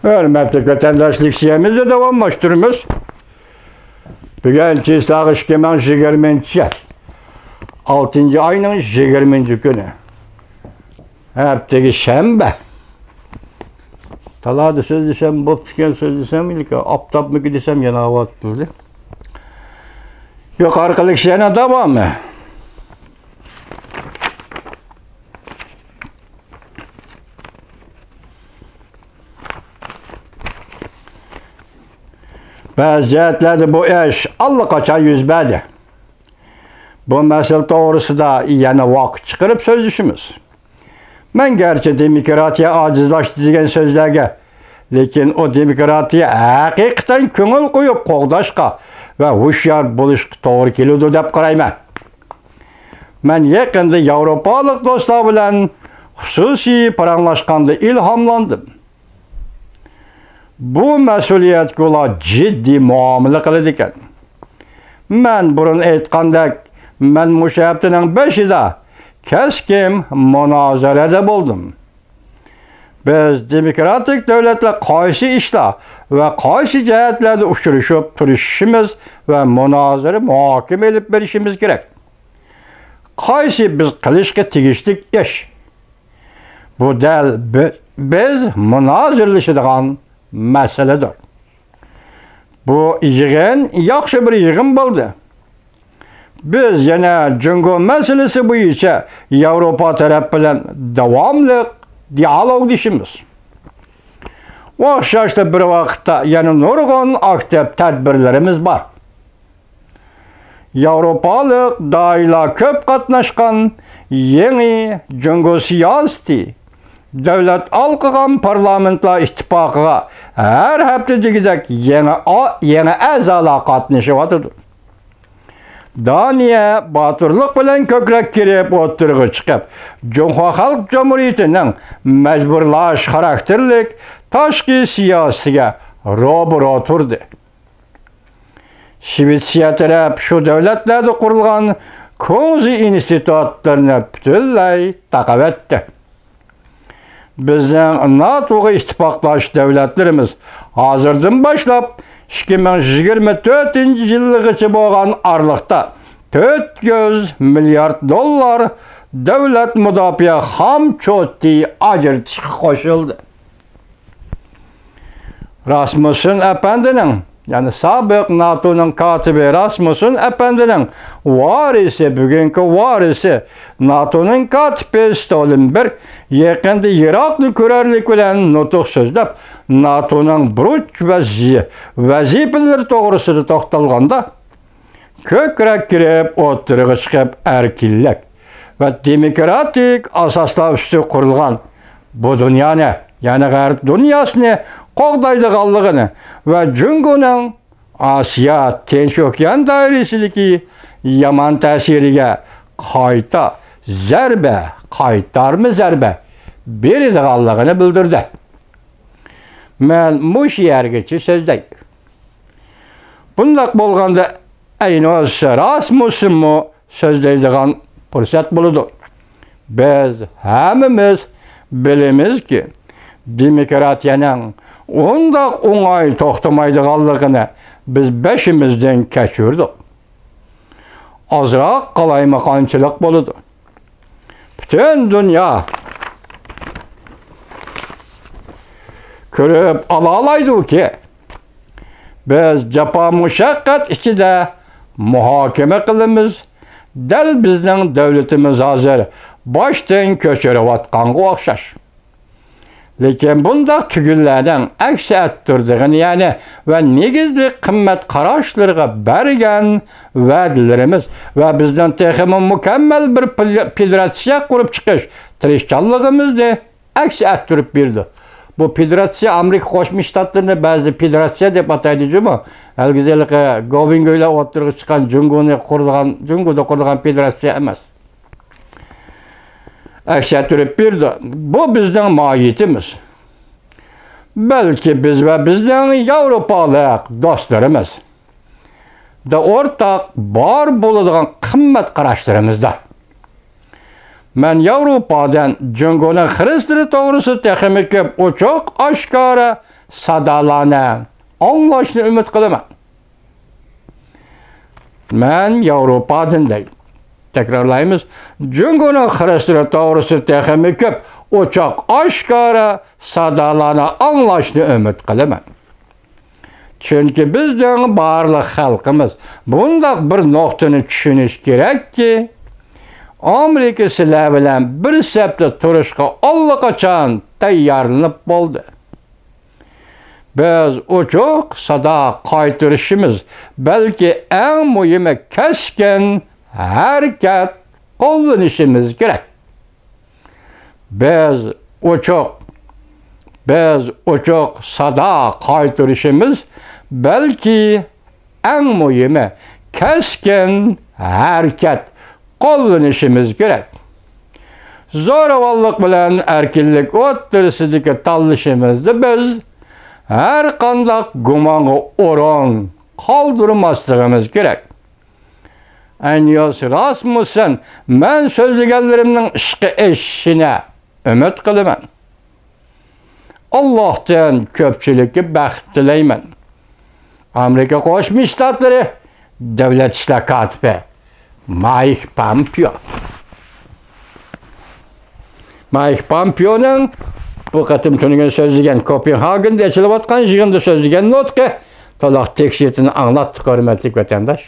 Hörmətli vətəndaşlıq siyəmizdə davamlaşdırırız. Bugün Çislaq 2020 6. ayının 20. günü. Həftəki şənbə. Taladı söz desem, bu tüken söz desem, aptap mı desem yana hava tutuldu. Yok arkalık şeyine devamı. Bazı cihetlerde bu iş allakaçan yüzbedi. Bu mesele doğrusu da yana vakit çıkarıp sözleşimiz. Ben gerçi demokratiya acizlaştırıcı sözlerge, lekin o demokratiya hakikaten köngül koyup qoğdaşqa ve huşyar buluş doğru kelidir dep qarayman. Ben yakında Avropalıq dostlar bilen hususi paranlaşqanda ilhamlandım. Bu mesuliyet yola ciddi muamele qiladi ekan. Men burun aytgandek, men mushu haftaning 5'ida keskin münazarada buldum. Biz demokratik devletler qaysi ishlar ve qaysi jihatlarda uchrashib turishimiz ve münazara muhokama elib berishimiz kerak. Qaysi biz qilishga tegishli ish. Bu dal biz münazaralashadigan meseledir. Bu yig'in yaxshi bir yig'in bo'ldi. Biz yana Jungo meselesi bo'yicha Avropa taraf bilan davomli diyalog deyishimiz. O'xshashda bir vaqtda yana nurg'un aktiv tadbirlarimiz bor. Avropalik doirlar ko'p qatnashgan yangi Jungo siyosati davlat alqıgan parlamentlar ittifoqiga her haftadagidek yangi a'zolar qatnashyapti. Daniya batırlık bilen kökrak kirip o'tirg'i chiqib, Cumhuriyet Halk Cumhuriyetining majburlash xarakterlik tashqi siyosatiga ro'baro turdi. Shvetsiya taraf shu davlatlarda qurilgan ko'zi institutlarini butunlay taqab etdi. Bizning NATO'ga ittifoqlash davlatlarimiz hozirdan boshlab 2024 yilgacha bo'lgan aralıqda 400 milyard dollar davlat mudofaa xomchoti ajratishga qo'shildi. Rasmussen apandining, yani sobiq NATO'ning kotibi Rasmussen apandining varisi, bugungi varisi NATO'ning kotibi Stoltenberg yaqinda Iroqni ko'rarlik bilan nutq so'zlab, NATO'ning burch vazifalari to'g'risida to'xtalganda ko'krak kirib o'tirg'i chiqib erkinlik va demokratik asoslar ustida qurilgan bu dunyoni, yani g'arb dunyosini qo'g'daydiganligini va Jungoning Osiyo Tinch okean doirasidagi yomon ta'siriga qaytarma zarba beradiganligini bildirdi. Men mush yergacha so'zday. Bundaq bo'lganda ayni Rasmussenmi so'zlaydigan fursat bo'ladi. Biz hammamiz bilamizki, demokratiyaning undaq o'ng'ay to'xtamaydiganligini biz beshimizdan kechirdik. Ozroq qalaymaqonchilik bo'ladi. Bütün dünya ko'rib olalaydi ki, biz jafo mushaqqat ichida muhokama qilamiz. Dal bizning davlatimiz hozir boshdan ko'chirayotganga o'xshash. Lekin bundaq tugunlardan aksi ettirdigini, yani ve negizli qimmat qarashlarga bergan va'dalarimiz ve bizden texmi mükemmel bir federatsiya qurib chiqish tirishchanligimizni aksi ettirib berdi. Bu federatsiya Amerika Qo'shma Shtatlarini ba'zi federatsiya deb ataydi-ku. Algizaligi Gobingo'ylar o'tirg'i chiqqan Jungoda qurilgan federatsiya emas. Aksi ettirib berdi. Bu bizning mohiyatimiz. Belki biz ve bizning Avropalik dostlarimiz da o'rtaq bor bo'ladigan qimmat qarashlarımızda. Men Yevropadan Jungoning Xristiani to'g'risida texmi ko'p ochiq, oshkora sadolarni anglashni umid qilaman. Men Yevropadan deydi. Tekrarlaymiz. Jungoning Xristiani to'g'risida texmi ko'p ochiq, oshkora sadolarni anglashni umid qilaman. Çünkü bizden barliq xalqimiz bundaq bir nuqtani tushunish kerakki, Amerika sizlar bilan bir sepda turishga allaqachon tayyorlanib bo'ldi. Biz ochiq sado qaytarishimiz, balki eng muhimi keskin harakat qo'llanishimiz kerak. Biz ochiq sado qaytarishimiz, balki eng muhimi keskin harakat qo'llanishimiz kerak. Zo'ravonlik bilan erkinlik o'rtasidagi tanlashimizni biz har qanday gumonga o'rin qoldirmasligimiz kerak. Anios Rasmussen, men so'zlaganlarimning ishga eshishini umid qilaman. Allohdan ko'pchilikka baxt tilayman. Amerika Qo'shma Shtatlari davlat ishlar kotibi Mike Pompeo. Mike Pompeo'ning bu qatim tuniga so'zlagan Kopenhagen'da achilayotgan yig'inda so'zlagan nutqi to'liq tekshirishini anglatdi, hurmatli vatandosh.